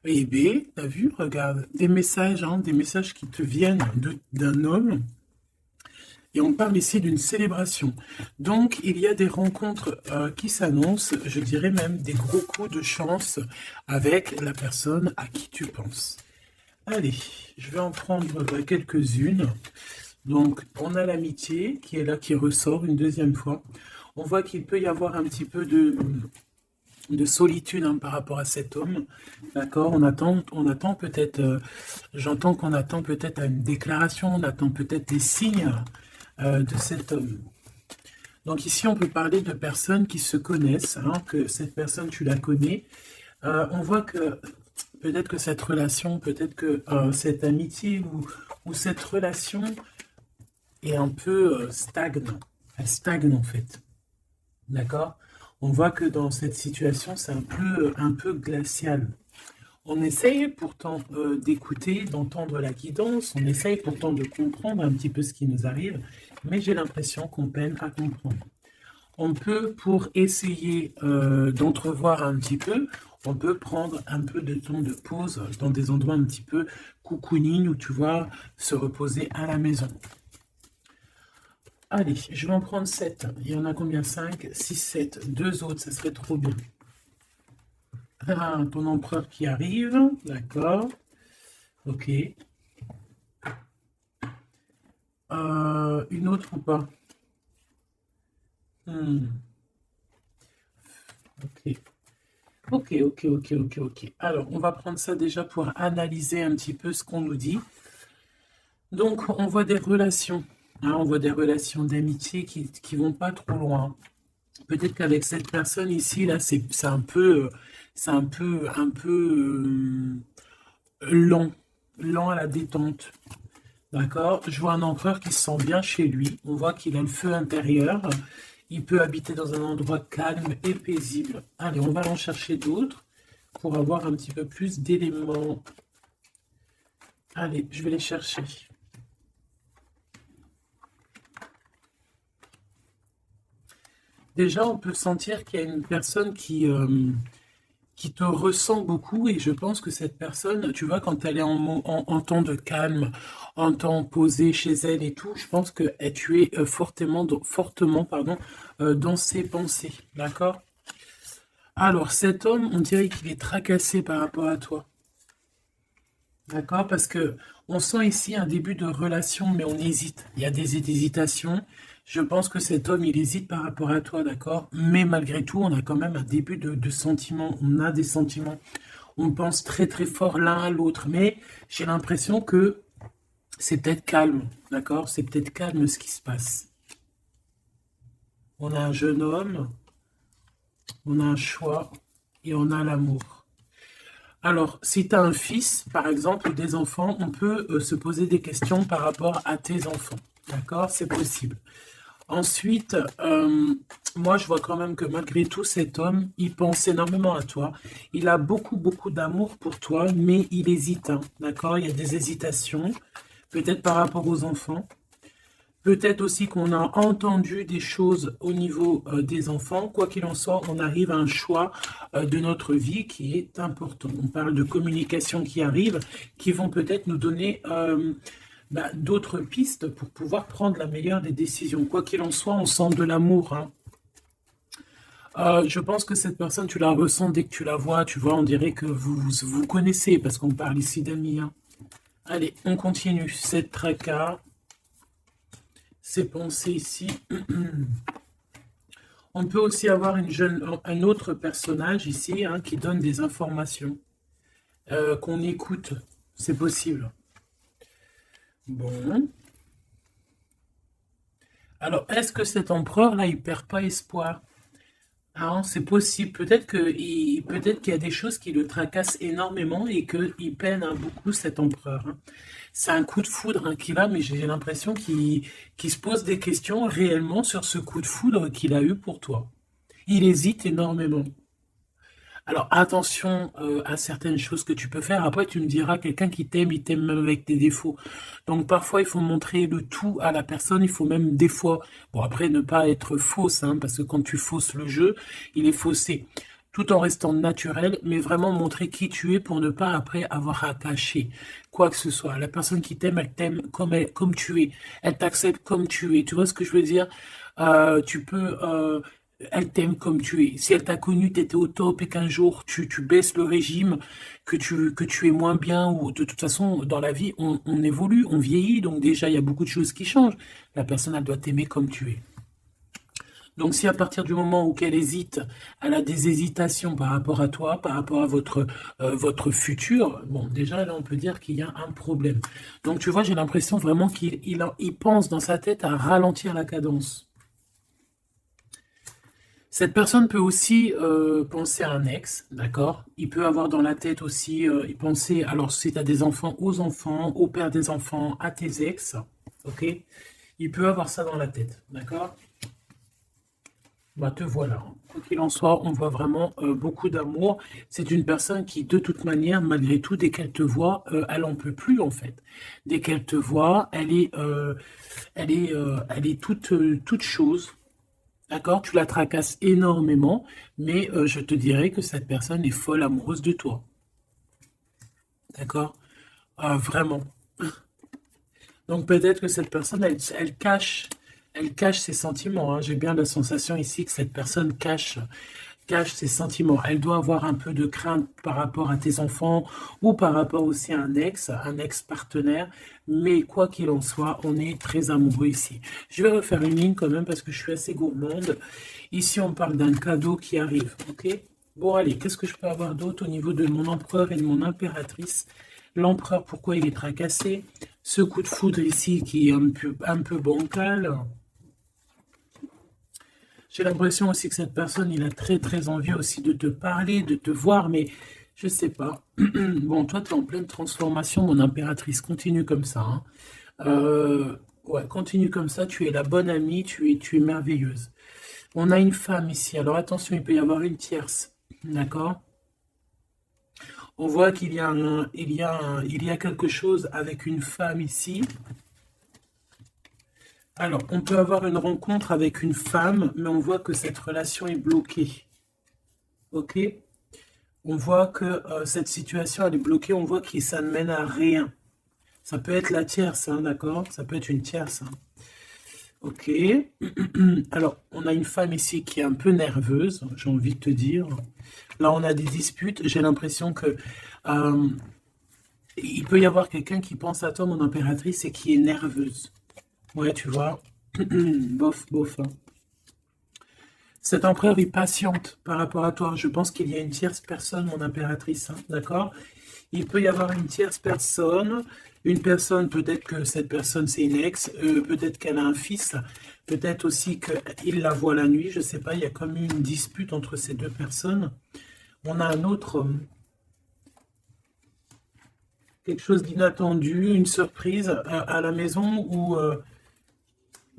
Eh bien, t'as vu, regarde, des messages qui te viennent d'un homme, et on parle ici d'une célébration. Donc, il y a des rencontres qui s'annoncent, je dirais même des gros coups de chance avec la personne à qui tu penses. Allez, je vais en prendre quelques-unes. Donc, on a l'amitié qui est là, qui ressort une deuxième fois. On voit qu'il peut y avoir un petit peu de solitude hein, par rapport à cet homme. D'accord? On attend peut-être, j'entends qu'on attend peut-être à une déclaration, on attend peut-être des signes de cet homme. Donc ici, on peut parler de personnes qui se connaissent, hein, que cette personne, tu la connais. On voit que peut-être que cette relation, peut-être que cette amitié ou cette relation est un peu stagne. Elle stagne en fait. D'accord? On voit que dans cette situation, c'est un peu glacial. On essaye pourtant d'écouter, d'entendre la guidance, on essaye pourtant de comprendre un petit peu ce qui nous arrive, mais j'ai l'impression qu'on peine à comprendre. On peut, pour essayer d'entrevoir un petit peu, on peut prendre un peu de temps de pause dans des endroits un petit peu cocooning où tu vois se reposer à la maison. Allez, je vais en prendre 7. Il y en a combien? 5, 6, 7. Deux autres, ça serait trop bien. Ah, ton empereur qui arrive. D'accord. Ok. Une autre ou pas? Hmm, ok. Ok, ok, ok, ok, ok. Alors, on va prendre ça déjà pour analyser un petit peu ce qu'on nous dit. Donc, on voit des relations. Hein, on voit des relations d'amitié qui vont pas trop loin. Peut-être qu'avec cette personne ici, là, c'est un peu lent, lent à la détente. D'accord? Je vois un empereur qui se sent bien chez lui. On voit qu'il a le feu intérieur. Il peut habiter dans un endroit calme et paisible. Allez, on va en chercher d'autres pour avoir un petit peu plus d'éléments. Allez, je vais les chercher. Déjà, on peut sentir qu'il y a une personne qui te ressent beaucoup et je pense que cette personne, tu vois, quand elle est en temps de calme, en temps posé chez elle et tout, je pense que tu es fortement pardon, dans ses pensées. D'accord? Alors, cet homme, on dirait qu'il est tracassé par rapport à toi. D'accord? Parce que on sent ici un début de relation, mais on hésite. Il y a des hésitations. Je pense que cet homme, il hésite par rapport à toi, d'accord? Mais malgré tout, on a quand même un début de sentiments. On a des sentiments. On pense très très fort l'un à l'autre. Mais j'ai l'impression que c'est peut-être calme, d'accord? C'est peut-être calme ce qui se passe. On a un jeune homme, on a un choix et on a l'amour. Alors, si tu as un fils, par exemple, ou des enfants, on peut se poser des questions par rapport à tes enfants. D'accord? C'est possible. Ensuite, moi, je vois quand même que malgré tout, cet homme, il pense énormément à toi. Il a beaucoup, beaucoup d'amour pour toi, mais il hésite. Hein, d'accord? Il y a des hésitations, peut-être par rapport aux enfants. Peut-être aussi qu'on a entendu des choses au niveau des enfants. Quoi qu'il en soit, on arrive à un choix de notre vie qui est important. On parle de communication qui arrive, qui vont peut-être nous donner d'autres pistes pour pouvoir prendre la meilleure des décisions. Quoi qu'il en soit, on sent de l'amour. Hein. Je pense que cette personne, tu la ressens dès que tu la vois. Tu vois, on dirait que vous connaissez parce qu'on parle ici d'amis. Hein. Allez, on continue. Cette tracas, ces pensées ici. On peut aussi avoir un autre personnage ici hein, qui donne des informations qu'on écoute. C'est possible. Bon. Alors, est-ce que cet empereur-là, il perd pas espoir? Ah, c'est possible. Peut-être qu'il y a des choses qui le tracassent énormément et qu'il peine hein, beaucoup cet empereur. Hein. C'est un coup de foudre hein, qu'il a, mais j'ai l'impression qu'il se pose des questions réellement sur ce coup de foudre qu'il a eu pour toi. Il hésite énormément. Alors attention à certaines choses que tu peux faire. Après, tu me diras, quelqu'un qui t'aime, il t'aime même avec tes défauts. Donc parfois, il faut montrer le tout à la personne. Il faut même des fois, bon après, ne pas être fausse, hein, parce que quand tu fausses le jeu, il est faussé. tout en restant naturel, mais vraiment montrer qui tu es pour ne pas après avoir à cacher quoi que ce soit. La personne qui t'aime, elle t'aime comme tu es. Elle t'accepte comme tu es. Tu vois ce que je veux dire? Tu peux, elle t'aime comme tu es. Si elle t'a connu, tu étais au top et qu'un jour tu baisses le régime, que tu es moins bien, ou de toute façon, dans la vie, on évolue, on vieillit, donc déjà, il y a beaucoup de choses qui changent. La personne, elle doit t'aimer comme tu es. Donc, si à partir du moment où qu'elle hésite, elle a des hésitations par rapport à toi, par rapport à votre futur, bon, déjà, là, on peut dire qu'il y a un problème. Donc, tu vois, j'ai l'impression vraiment qu'il pense dans sa tête à ralentir la cadence. Cette personne peut aussi penser à un ex, d'accord? Il peut avoir dans la tête aussi, y penser, alors si tu as des enfants, aux enfants, au père des enfants, à tes ex, ok? Il peut avoir ça dans la tête, d'accord? Bah, te voilà. Quoi qu'il en soit, on voit vraiment beaucoup d'amour. C'est une personne qui, de toute manière, malgré tout, dès qu'elle te voit, elle en peut plus, en fait. Dès qu'elle te voit, elle est toute chose. D'accord? Tu la tracasses énormément, mais je te dirais que cette personne est folle amoureuse de toi. D'accord? Vraiment. Donc peut-être que cette personne, elle cache ses sentiments, hein. J'ai bien la sensation ici que cette personne cache ses sentiments. Elle doit avoir un peu de crainte par rapport à tes enfants ou par rapport aussi à un ex-partenaire. Mais quoi qu'il en soit, on est très amoureux ici. Je vais refaire une ligne quand même parce que je suis assez gourmande. Ici, on parle d'un cadeau qui arrive, ok? Bon, allez, qu'est-ce que je peux avoir d'autre au niveau de mon empereur et de mon impératrice? L'empereur, pourquoi il est tracassé? Ce coup de foudre ici qui est un peu bancal. J'ai l'impression aussi que cette personne, il a très très envie aussi de te parler, de te voir, mais je sais pas. Bon, toi, tu es en pleine transformation, mon impératrice. Continue comme ça, hein. Ouais, continue comme ça. Tu es la bonne amie, tu es merveilleuse. On a une femme ici. Alors attention, il peut y avoir une tierce. D'accord? On voit qu'il y a il y a quelque chose avec une femme ici. Alors, on peut avoir une rencontre avec une femme, mais on voit que cette relation est bloquée. Ok? On voit que cette situation, elle est bloquée. On voit que ça ne mène à rien. Ça peut être la tierce, hein, d'accord? Ça peut être une tierce, hein. Ok. Alors, on a une femme ici qui est un peu nerveuse, j'ai envie de te dire. Là, on a des disputes. J'ai l'impression que il peut y avoir quelqu'un qui pense à toi, mon impératrice, et qui est nerveuse. Ouais, tu vois. Bof, bof, hein. Cet empereur est patiente par rapport à toi. Je pense qu'il y a une tierce personne, mon impératrice, hein, d'accord? Il peut y avoir une tierce personne. Une personne, peut-être que cette personne, c'est une ex. Peut-être qu'elle a un fils. Peut-être aussi qu'il la voit la nuit. Je ne sais pas, il y a comme une dispute entre ces deux personnes. On a un autre... quelque chose d'inattendu, une surprise à la maison ou...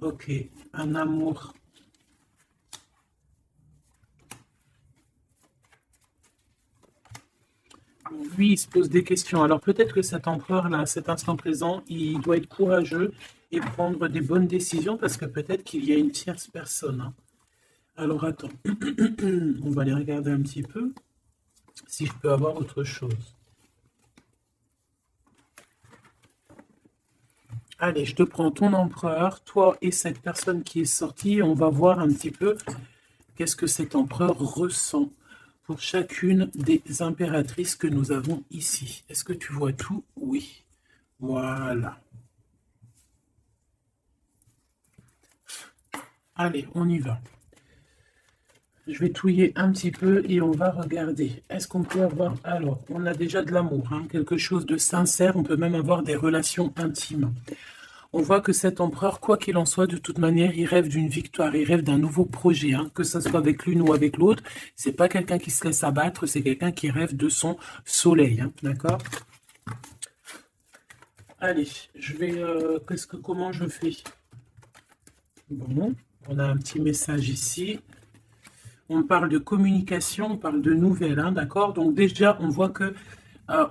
ok, un amour. Lui, il se pose des questions. Alors peut-être que cet empereur-là, à cet instant présent, il doit être courageux et prendre des bonnes décisions parce que peut-être qu'il y a une tierce personne, hein. Alors attends, on va aller regarder un petit peu si je peux avoir autre chose. Allez, je te prends ton empereur, toi et cette personne qui est sortie. On va voir un petit peu qu'est-ce que cet empereur ressent pour chacune des impératrices que nous avons ici. Est-ce que tu vois tout? Oui. Voilà. Allez, on y va. Je vais touiller un petit peu et on va regarder. Est-ce qu'on peut avoir... Alors, on a déjà de l'amour, hein, quelque chose de sincère. On peut même avoir des relations intimes. On voit que cet empereur, quoi qu'il en soit, de toute manière, il rêve d'une victoire, il rêve d'un nouveau projet, hein, que ce soit avec l'une ou avec l'autre. C'est pas quelqu'un qui se laisse abattre, c'est quelqu'un qui rêve de son soleil, hein, d'accord? Allez, je vais... comment je fais? Bon, on a un petit message ici. On parle de communication, on parle de nouvelles, hein, d'accord? Donc déjà, on voit que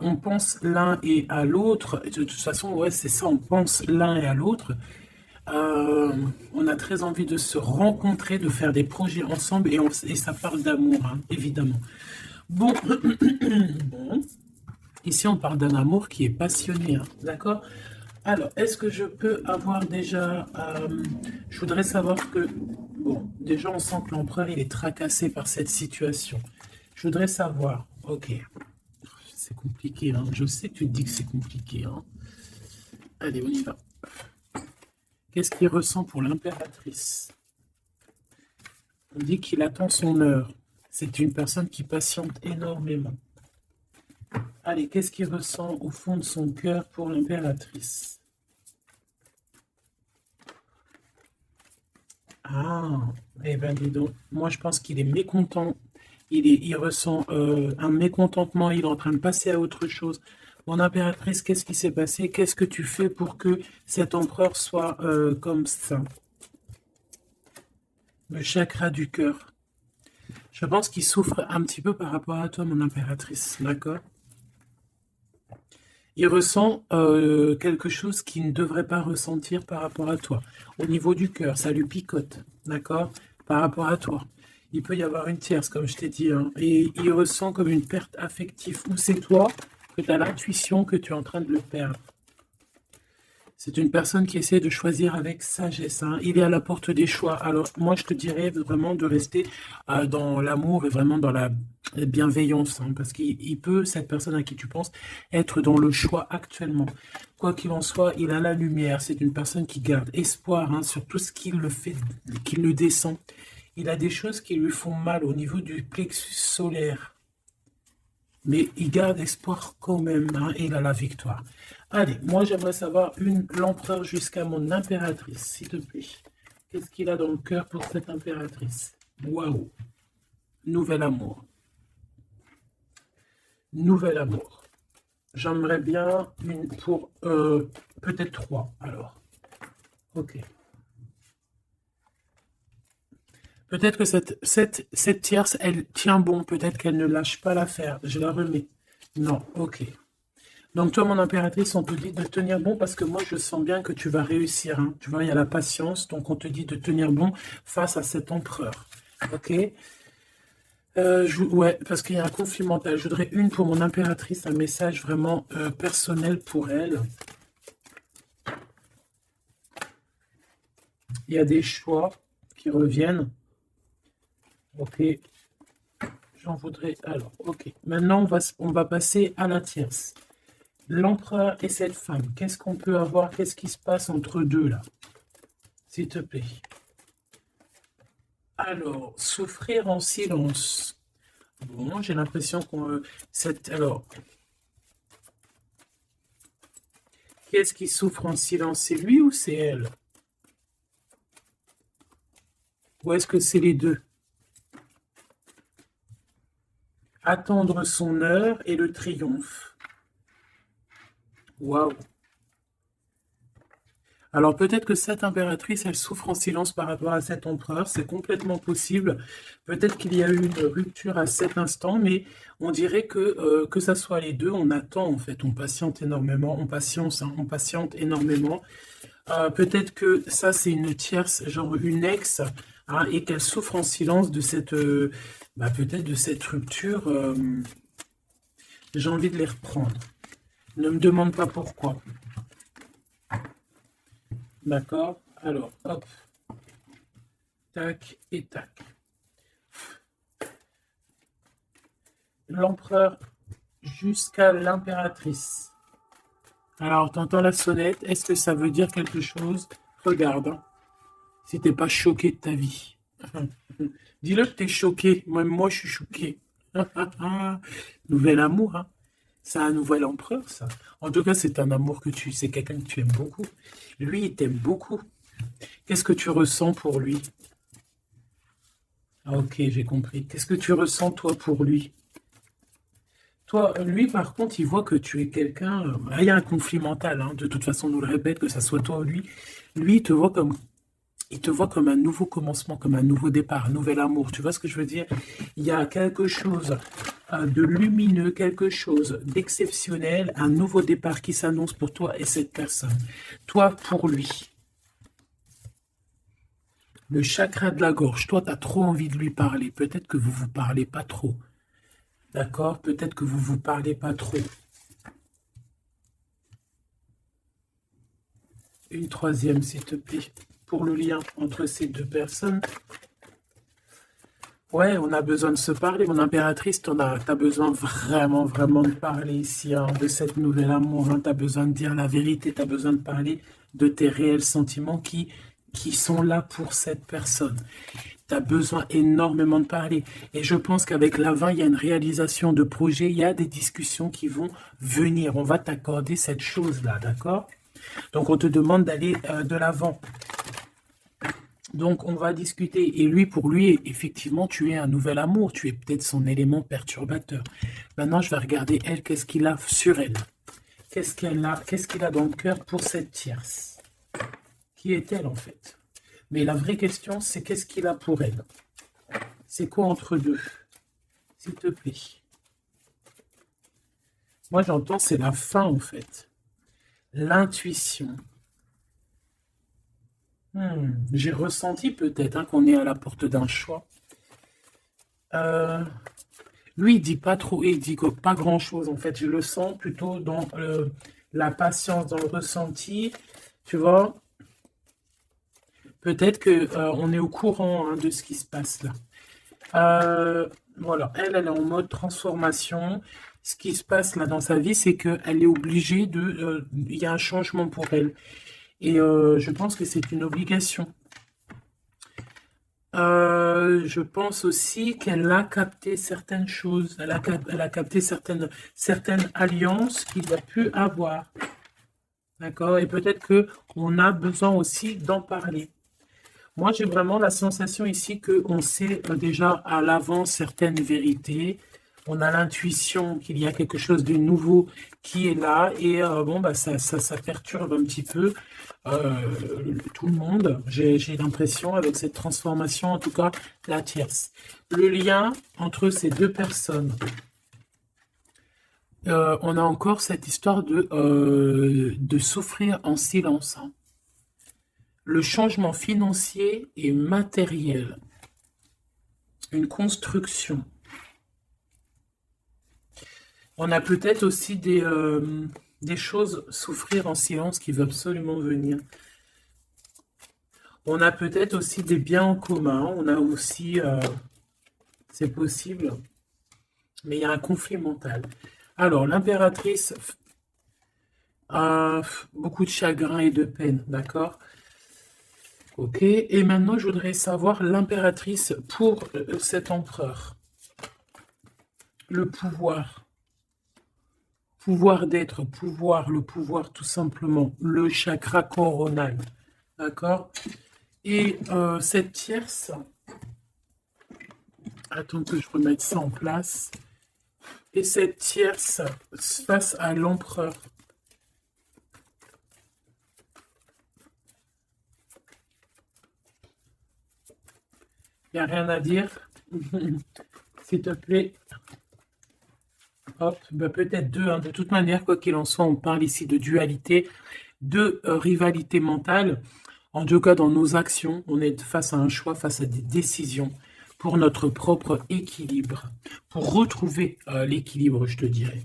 on pense l'un et à l'autre. De toute façon, ouais, c'est ça, on pense l'un et à l'autre. On a très envie de se rencontrer, de faire des projets ensemble et ça parle d'amour, hein, évidemment. Bon, bon, ici on parle d'un amour qui est passionné, hein, d'accord? Alors, est-ce que je peux avoir déjà... je voudrais savoir que... Bon, déjà on sent que l'empereur il est tracassé par cette situation. Je voudrais savoir, ok, c'est compliqué, hein, je sais que tu te dis que c'est compliqué, hein. Allez, on y va. Qu'est-ce qu'il ressent pour l'impératrice? On dit qu'il attend son heure. C'est une personne qui patiente énormément. Allez, qu'est-ce qu'il ressent au fond de son cœur pour l'impératrice? Ah, eh bien dis donc, moi je pense qu'il est mécontent. Il ressent un mécontentement, il est en train de passer à autre chose. Mon impératrice, qu'est-ce qui s'est passé? Qu'est-ce que tu fais pour que cet empereur soit comme ça? Le chakra du cœur. Je pense qu'il souffre un petit peu par rapport à toi, mon impératrice, d'accord? Il ressent quelque chose qu'il ne devrait pas ressentir par rapport à toi. Au niveau du cœur, ça lui picote, d'accord? Par rapport à toi. Il peut y avoir une tierce, comme je t'ai dit, hein, et il ressent comme une perte affective. Ou c'est toi que tu as l'intuition que tu es en train de le perdre. C'est une personne qui essaie de choisir avec sagesse, hein. Il est à la porte des choix. Alors, moi, je te dirais vraiment de rester dans l'amour et vraiment dans la bienveillance, hein, parce qu'il peut, cette personne à qui tu penses, être dans le choix actuellement. Quoi qu'il en soit, il a la lumière. C'est une personne qui garde espoir, hein, sur tout ce qu'il le fait, qu'il le descend. Il a des choses qui lui font mal au niveau du plexus solaire. Mais il garde espoir quand même, hein, et il a la victoire. Allez, moi j'aimerais savoir l'empereur jusqu'à mon impératrice, s'il te plaît. Qu'est-ce qu'il a dans le cœur pour cette impératrice? Waouh! Nouvel amour. Nouvel amour. J'aimerais bien une pour peut-être 3, alors. Ok. Peut-être que cette tierce, elle tient bon. Peut-être qu'elle ne lâche pas l'affaire. Je la remets. Non, ok. Donc toi, mon impératrice, on te dit de tenir bon parce que moi, je sens bien que tu vas réussir, hein. Tu vois, il y a la patience. Donc on te dit de tenir bon face à cet empereur. Ok. Ouais, parce qu'il y a un conflit mental. Je voudrais une pour mon impératrice, un message vraiment personnel pour elle. Il y a des choix qui reviennent. Ok, j'en voudrais... Alors, ok. Maintenant, on va passer à la tierce. L'empereur et cette femme, qu'est-ce qu'on peut avoir? Qu'est-ce qui se passe entre deux, là? S'il te plaît. Alors, souffrir en silence. Bon, j'ai l'impression qu'on... Alors, qu'est-ce qui souffre en silence? C'est lui ou c'est elle? Ou est-ce que c'est les deux? Attendre son heure et le triomphe. Waouh! Alors peut-être que cette impératrice, elle souffre en silence par rapport à cet empereur, c'est complètement possible. Peut-être qu'il y a eu une rupture à cet instant, mais on dirait que ça soit les deux, on attend en fait, on patiente énormément, on patience, hein, on patiente énormément. Peut-être que ça c'est une tierce, genre une ex, hein, et qu'elle souffre en silence de cette, peut-être de cette rupture. J'ai envie de les reprendre. Ne me demande pas pourquoi. D'accord? Alors, hop. Tac et tac. L'empereur jusqu'à l'impératrice. Alors, t'entends la sonnette. Est-ce que ça veut dire quelque chose? Regarde, hein, si t'es pas choqué de ta vie. Dis-le que t'es choqué. Même moi, je suis choqué. Nouvel amour, hein. C'est un nouvel empereur, ça. En tout cas, c'est un amour c'est quelqu'un que tu aimes beaucoup. Lui, il t'aime beaucoup. Qu'est-ce que tu ressens pour lui? Ah, ok, j'ai compris. Qu'est-ce que tu ressens, toi, pour lui? Toi, lui, par contre, il voit que tu es quelqu'un... il y a un conflit mental, hein. De toute façon, on nous le répète, que ça soit toi ou lui. Lui, il te voit comme un nouveau commencement, comme un nouveau départ, un nouvel amour. Tu vois ce que je veux dire? Il y a quelque chose de lumineux, quelque chose d'exceptionnel, un nouveau départ qui s'annonce pour toi et cette personne. Toi, pour lui. Le chakra de la gorge. Toi, tu as trop envie de lui parler. Peut-être que vous vous parlez pas trop. D'accord? Peut-être que vous vous parlez pas trop. Une troisième, s'il te plaît. Pour le lien entre ces deux personnes. Ouais, on a besoin de se parler. Mon impératrice, t'as besoin vraiment, vraiment de parler ici, hein, de cette nouvelle amour. Hein. Tu as besoin de dire la vérité. Tu as besoin de parler de tes réels sentiments qui sont là pour cette personne. Tu as besoin énormément de parler. Et je pense qu'avec la 20, il y a une réalisation de projet. Il y a des discussions qui vont venir. On va t'accorder cette chose-là, d'accord? Donc, on te demande d'aller de l'avant. Donc, on va discuter. Et lui, pour lui, effectivement, tu es un nouvel amour. Tu es peut-être son élément perturbateur. Maintenant, je vais regarder, elle, qu'est-ce qu'il a sur elle. Qu'est-ce qu'il a dans le cœur pour cette tierce? Qui est-elle, en fait? Mais la vraie question, c'est qu'est-ce qu'il a pour elle? C'est quoi entre deux? S'il te plaît. Moi, j'entends, c'est la fin, en fait. L'intuition. J'ai ressenti peut-être hein, qu'on est à la porte d'un choix. Lui, il dit pas trop, il dit pas grand-chose en fait. Je le sens plutôt dans la patience, dans le ressenti. Tu vois, peut-être que on est au courant hein, de ce qui se passe là. Voilà, elle est en mode transformation. Ce qui se passe là dans sa vie, c'est qu'elle est obligée de... Il y a un changement pour elle. Et je pense que c'est une obligation. Je pense aussi qu'elle a capté certaines choses. Elle a capté certaines alliances qu'il a pu avoir. D'accord? Et peut-être qu'on a besoin aussi d'en parler. Moi, j'ai vraiment la sensation ici qu'on sait déjà à l'avance certaines vérités. On a l'intuition qu'il y a quelque chose de nouveau qui est là. Et bon, bah, ça perturbe un petit peu tout le monde. J'ai l'impression, avec cette transformation, en tout cas, la tierce. Le lien entre ces deux personnes. On a encore cette histoire de souffrir en silence. Hein. Le changement financier et matériel. Une construction. On a peut-être aussi des choses souffrir en silence qui veulent absolument venir. On a peut-être aussi des biens en commun. On a aussi... c'est possible. Mais il y a un conflit mental. Alors, l'impératrice a beaucoup de chagrin et de peine, d'accord? Ok, et maintenant, je voudrais savoir l'impératrice pour cet empereur. Le pouvoir. Pouvoir d'être, pouvoir, le pouvoir tout simplement. Le chakra coronal. D'accord? Et cette tierce, attends que je remette ça en place. Et cette tierce face à l'empereur. Il n'y a rien à dire. S'il te plaît. Hop, bah peut-être deux. Hein. De toute manière, quoi qu'il en soit, on parle ici de dualité, de rivalité mentale. En tout cas, dans nos actions, on est face à un choix, face à des décisions pour notre propre équilibre, pour retrouver l'équilibre, je te dirais.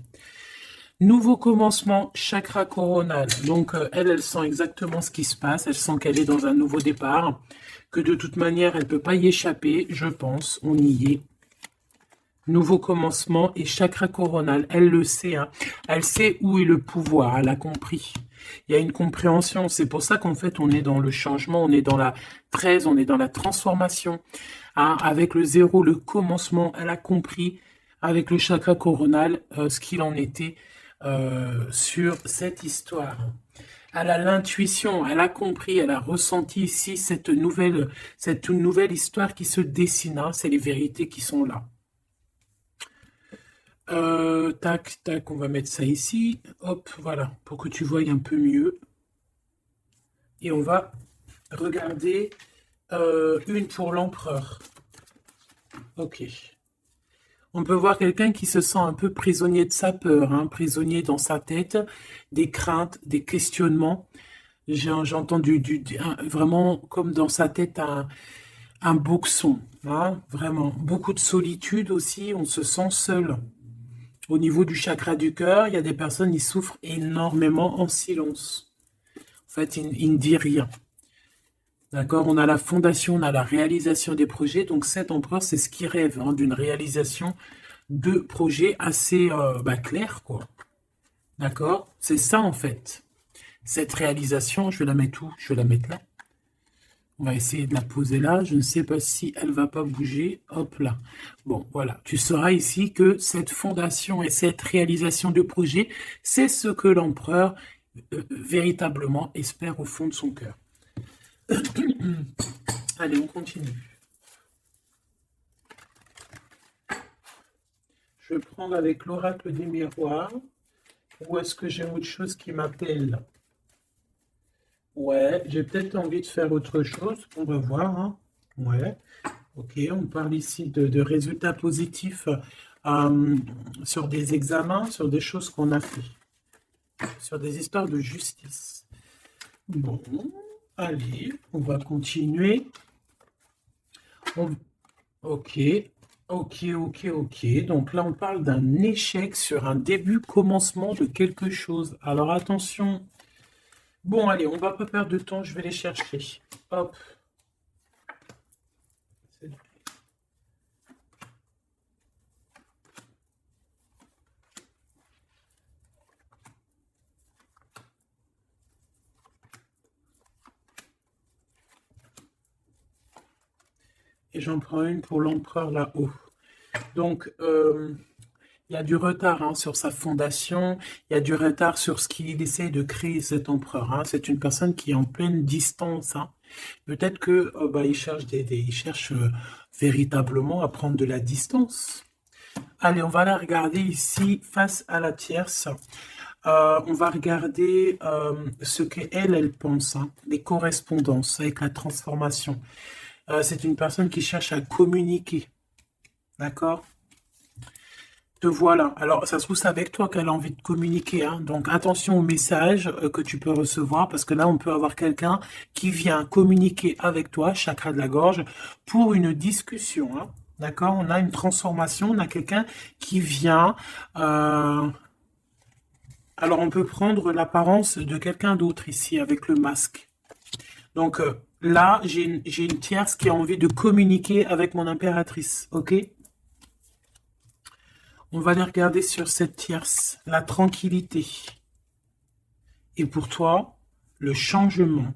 Nouveau commencement, chakra coronal. Donc, elle sent exactement ce qui se passe. Elle sent qu'elle est dans un nouveau départ, que de toute manière, elle ne peut pas y échapper, je pense. On y est. Nouveau commencement et chakra coronal. Elle le sait. Hein. Elle sait où est le pouvoir. Elle a compris. Il y a une compréhension. C'est pour ça qu'en fait, on est dans le changement. On est dans la 13. On est dans la transformation. Hein. Avec le 0, le commencement. Elle a compris avec le chakra coronal ce qu'il en était sur cette histoire. Elle a l'intuition, elle a compris, elle a ressenti ici cette nouvelle histoire qui se dessine. Hein. C'est les vérités qui sont là. Tac, tac, on va mettre ça ici. Hop, voilà, pour que tu voies un peu mieux. Et on va regarder une pour l'empereur. Ok. On peut voir quelqu'un qui se sent un peu prisonnier de sa peur, hein, prisonnier dans sa tête, des craintes, des questionnements. J'entends vraiment comme dans sa tête un boxon, hein, vraiment. Beaucoup de solitude aussi, on se sent seul. Au niveau du chakra du cœur, il y a des personnes qui souffrent énormément en silence. En fait, ils ne disent rien. D'accord? On a la fondation, on a la réalisation des projets. Donc, cet empereur, c'est ce qui rêve, hein, d'une réalisation de projets assez clairs, quoi. D'accord? C'est ça, en fait. Cette réalisation, je vais la mettre où? Je vais la mettre là. On va essayer de la poser là. Je ne sais pas si elle va pas bouger. Hop là. Bon, voilà. Tu sauras ici que cette fondation et cette réalisation de projet, c'est ce que l'empereur véritablement espère au fond de son cœur. Allez, on continue. Je vais prendre avec l'oracle des miroirs. Ou est-ce que j'ai autre chose qui m'appelle? Ouais, j'ai peut-être envie de faire autre chose. On va voir, hein. Ouais. Ok, on parle ici de résultats positifs euh, sur des examens, sur des choses qu'on a fait, sur des histoires de justice. Bon, allez, on va continuer. On- Ok, ok. Donc là, on parle d'un échec sur un début, commencement de quelque chose. Alors attention. Bon, allez, on va pas perdre de temps, je vais les chercher. Hop. Et j'en prends une pour l'empereur là-haut. Donc, il y a du retard, hein, sur sa fondation, il y a du retard sur ce qu'il essaie de créer, cet empereur, hein. C'est une personne qui est en pleine distance, hein. Peut-être que il cherche il cherche véritablement à prendre de la distance. Allez, on va la regarder ici face à la tierce. On va regarder ce qu'elle, elle pense, hein, les correspondances avec la transformation. C'est une personne qui cherche à communiquer, d'accord? Te voilà. Alors, ça se trouve, c'est avec toi qu'elle a envie de communiquer, hein. Donc, attention aux messages que tu peux recevoir, parce que là, on peut avoir quelqu'un qui vient communiquer avec toi, chakra de la gorge, pour une discussion, hein. D'accord? On a une transformation, on a quelqu'un qui vient. Alors, on peut prendre l'apparence de quelqu'un d'autre ici, avec le masque. Donc, là, j'ai une tierce qui a envie de communiquer avec mon impératrice, ok? On va les regarder sur cette tierce, la tranquillité. Et pour toi, le changement.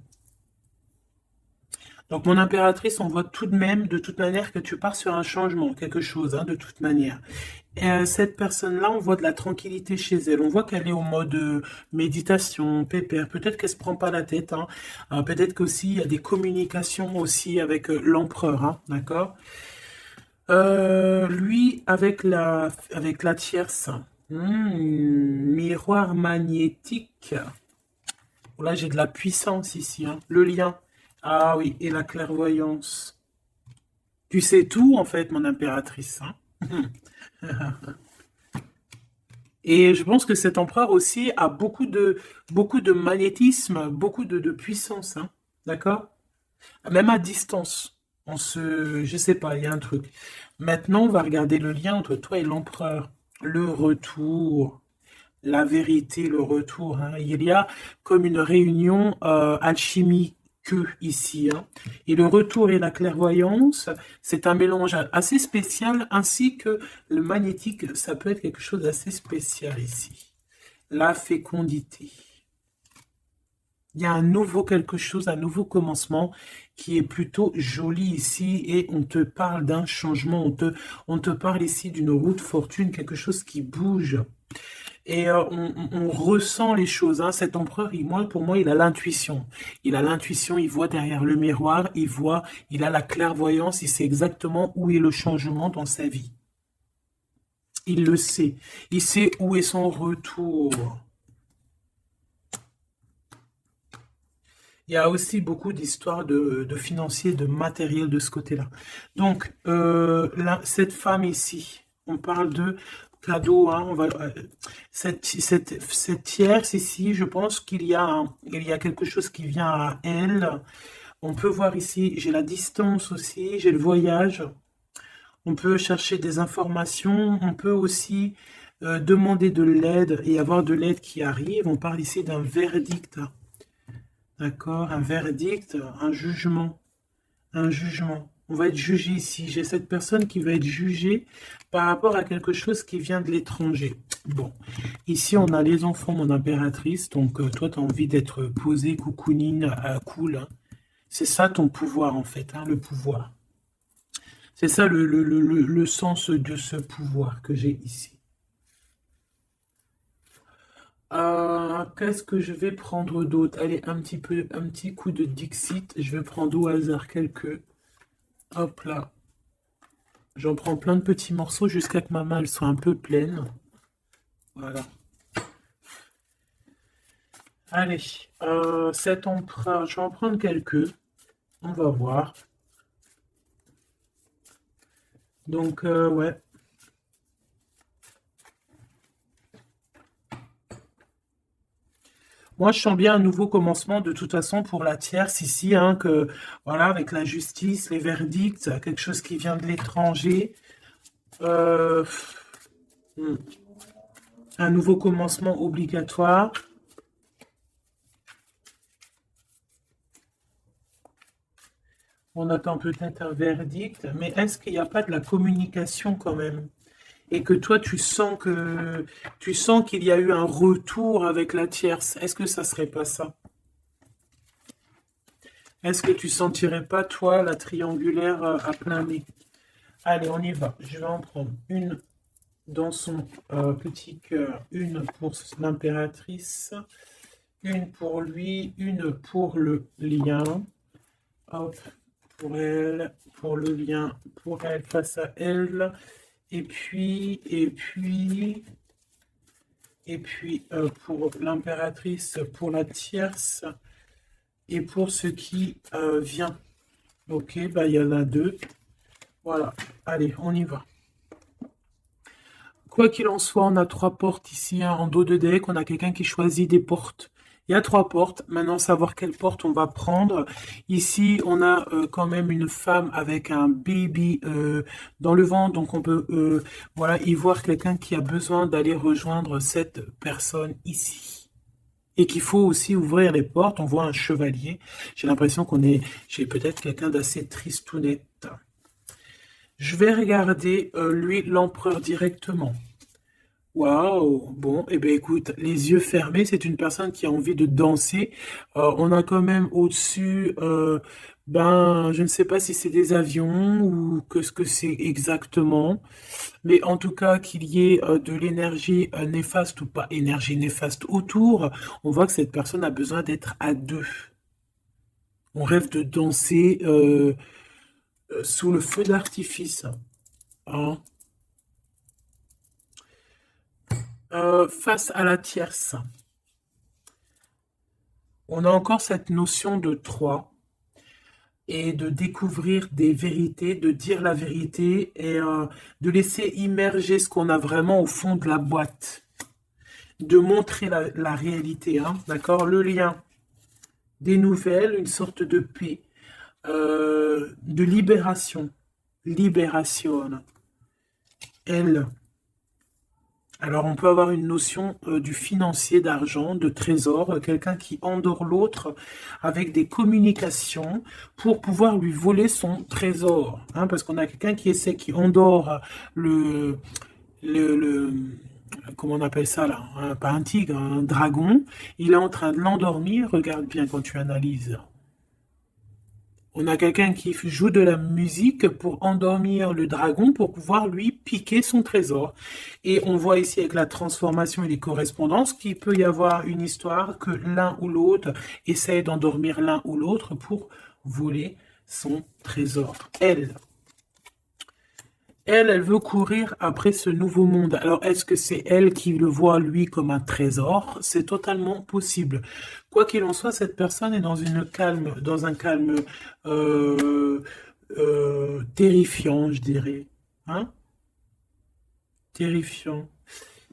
Donc, mon impératrice, on voit tout de même, de toute manière, que tu pars sur un changement, quelque chose, hein, de toute manière. Et, cette personne-là, on voit de la tranquillité chez elle. On voit qu'elle est au mode méditation, pépère. Peut-être qu'elle se prend pas la tête, hein. Peut-être qu'aussi, il y a des communications aussi avec l'empereur, hein, d'accord? Lui, avec la tierce, miroir magnétique. Là, j'ai de la puissance ici, hein. Le lien. Ah oui, et la clairvoyance. Tu sais tout, en fait, mon impératrice, hein. Et je pense que cet empereur aussi a beaucoup de magnétisme, beaucoup de puissance, hein. D'accord? Même à distance. Je sais pas, il y a un truc. Maintenant, on va regarder le lien entre toi et l'empereur. Le retour, la vérité, le retour, hein. Il y a comme une réunion alchimique ici, hein. Et le retour et la clairvoyance, c'est un mélange assez spécial, ainsi que le magnétique, ça peut être quelque chose d'assez spécial ici. La fécondité. Il y a un nouveau quelque chose, un nouveau commencement qui est plutôt joli ici, et on te parle d'un changement, on te parle ici d'une roue de fortune, quelque chose qui bouge. Et on ressent les choses, hein. Cet empereur, pour moi, il a l'intuition. Il a l'intuition, il voit derrière le miroir, il a la clairvoyance, il sait exactement où est le changement dans sa vie. Il le sait. Il sait où est son retour. Il y a aussi beaucoup d'histoires de financiers, de matériel de ce côté-là. Donc, cette femme ici, on parle de cadeau, hein, cette tierce ici, je pense il y a quelque chose qui vient à elle. On peut voir ici, j'ai la distance aussi, j'ai le voyage. On peut chercher des informations. On peut aussi demander de l'aide et avoir de l'aide qui arrive. On parle ici d'un verdict. D'accord? Un verdict, un jugement. Un jugement. On va être jugé ici. J'ai cette personne qui va être jugée par rapport à quelque chose qui vient de l'étranger. Bon, ici on a les enfants, mon impératrice. Donc toi, tu as envie d'être posée, coucounine, cool, hein. C'est ça ton pouvoir en fait, hein, le pouvoir. C'est ça le sens de ce pouvoir que j'ai ici. Qu'est-ce que je vais prendre d'autre? Allez, un petit coup de Dixit. Je vais prendre au hasard quelques. Hop là. J'en prends plein de petits morceaux jusqu'à que ma main elle soit un peu pleine. Voilà. Allez, cet emprunt, je vais en prendre quelques. On va voir. Donc, ouais. Moi, je sens bien un nouveau commencement de toute façon pour la tierce ici, hein, que voilà, avec la justice, les verdicts, quelque chose qui vient de l'étranger. Euh, hmm, un nouveau commencement obligatoire. On attend peut-être un verdict, mais est-ce qu'il n'y a pas de la communication quand même? Et que toi, tu sens qu'il y a eu un retour avec la tierce. Est-ce que ça serait pas ça? Est-ce que tu sentirais pas, toi, la triangulaire à plein nez? Allez, on y va. Je vais en prendre une dans son petit cœur, une pour l'impératrice, une pour lui, une pour le lien. Hop, pour elle, pour le lien, pour elle, face à elle. Et puis, pour l'impératrice, pour la tierce, et pour ce qui vient. Ok, bah il y en a deux. Voilà, allez, on y va. Quoi qu'il en soit, on a trois portes ici, hein, en dos de deck. On a quelqu'un qui choisit des portes. Il y a trois portes. Maintenant, savoir quelle porte on va prendre. Ici, on a quand même une femme avec un baby dans le ventre. Donc, on peut voilà, y voir quelqu'un qui a besoin d'aller rejoindre cette personne ici. Et qu'il faut aussi ouvrir les portes. On voit un chevalier. J'ai l'impression j'ai peut-être quelqu'un d'assez tristounette. Je vais regarder, lui, l'empereur directement. Waouh! Bon, eh bien écoute, les yeux fermés, c'est une personne qui a envie de danser. On a quand même au-dessus, ben, je ne sais pas si c'est des avions ou que ce que c'est exactement, mais en tout cas qu'il y ait de l'énergie néfaste ou pas énergie néfaste autour, on voit que cette personne a besoin d'être à deux. On rêve de danser sous le feu d'artifice, hein. Face à la tierce, on a encore cette notion de trois et de découvrir des vérités, de dire la vérité et de laisser immerger ce qu'on a vraiment au fond de la boîte, de montrer la réalité, hein, d'accord? Le lien, des nouvelles, une sorte de paix, de libération, libération, elle. Alors, on peut avoir une notion du financier, d'argent, de trésor, quelqu'un qui endort l'autre avec des communications pour pouvoir lui voler son trésor, hein, parce qu'on a quelqu'un qui endort le, le, comment on appelle ça là, hein, pas un tigre, un dragon. Il est en train de l'endormir. Regarde bien quand tu analyses. On a quelqu'un qui joue de la musique pour endormir le dragon pour pouvoir lui piquer son trésor. Et on voit ici avec la transformation et les correspondances qu'il peut y avoir une histoire que l'un ou l'autre essaye d'endormir l'un ou l'autre pour voler son trésor. Elle veut courir après ce nouveau monde. Alors, est-ce que c'est elle qui le voit, lui, comme un trésor? C'est totalement possible. Quoi qu'il en soit, cette personne est dans un calme terrifiant, je dirais. Hein? terrifiant.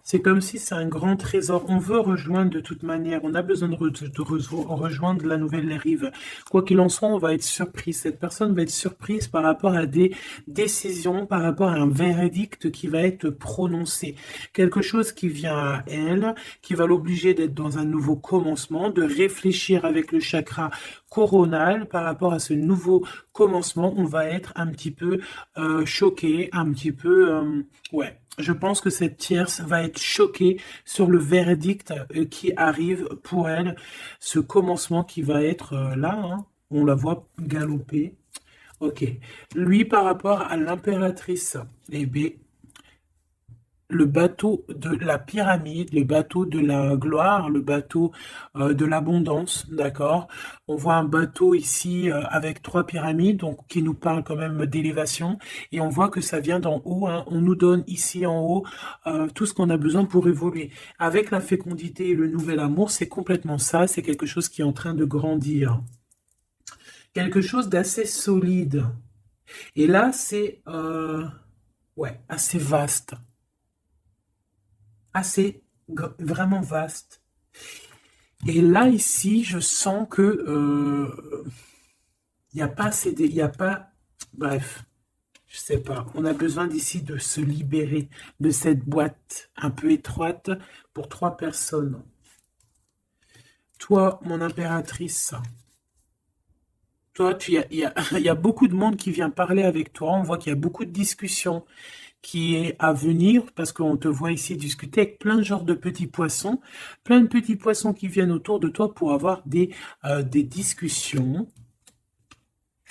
C'est comme si c'est un grand trésor. On veut rejoindre de toute manière. On a besoin de rejoindre la nouvelle rive. Quoi qu'il en soit, on va être surpris. Cette personne va être surprise par rapport à des décisions, par rapport à un verdict qui va être prononcé. Quelque chose qui vient à elle, qui va l'obliger d'être dans un nouveau commencement, de réfléchir avec le chakra coronal par rapport à ce nouveau commencement. On va être un petit peu choqué, un petit peu... ouais. Je pense que cette tierce va être choquée sur le verdict qui arrive pour elle, ce commencement qui va être là, hein. On la voit galoper. Ok. Lui, par rapport à l'impératrice, eh bien, le bateau de la pyramide, le bateau de la gloire, le bateau de l'abondance, d'accord? On voit un bateau ici avec trois pyramides, donc qui nous parle quand même d'élévation, et on voit que ça vient d'en haut, hein. On nous donne ici en haut tout ce qu'on a besoin pour évoluer. Avec la fécondité et le nouvel amour, c'est complètement ça, c'est quelque chose qui est en train de grandir. Quelque chose d'assez solide. Et là, c'est ouais, assez vaste. Assez vraiment vaste. Et là, ici, je sens que il n'y a pas assez il y a pas, bref, je sais pas. On a besoin d'ici de se libérer de cette boîte un peu étroite pour trois personnes. Toi, mon impératrice, toi, il y a beaucoup de monde qui vient parler avec toi. On voit qu'il y a beaucoup de discussions qui est à venir, parce qu'on te voit ici discuter avec plein de genres de petits poissons, plein de petits poissons qui viennent autour de toi pour avoir des discussions.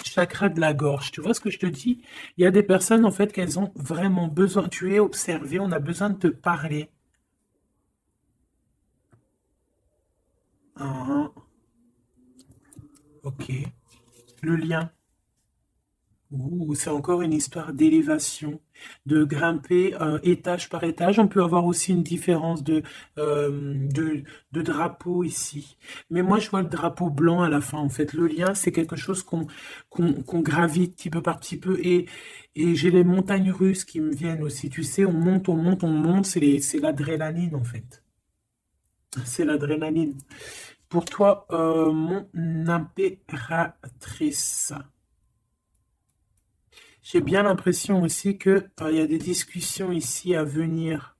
Chakra de la gorge, tu vois ce que je te dis? Il y a des personnes, en fait, qu'elles ont vraiment besoin, tu es observé, on a besoin de te parler. Ah, ok. Le lien. Ouh, c'est encore une histoire d'élévation, de grimper étage par étage. On peut avoir aussi une différence de drapeau ici. Mais moi, je vois le drapeau blanc à la fin. En fait, le lien, c'est quelque chose qu'on gravite petit peu par petit peu. Et j'ai les montagnes russes qui me viennent aussi. Tu sais, on monte, on monte, on monte. C'est l'adrénaline, en fait. C'est l'adrénaline. Pour toi, mon impératrice. J'ai bien l'impression aussi que il y a des discussions ici à venir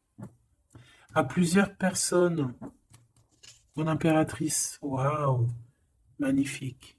à plusieurs personnes. Mon impératrice, waouh, magnifique.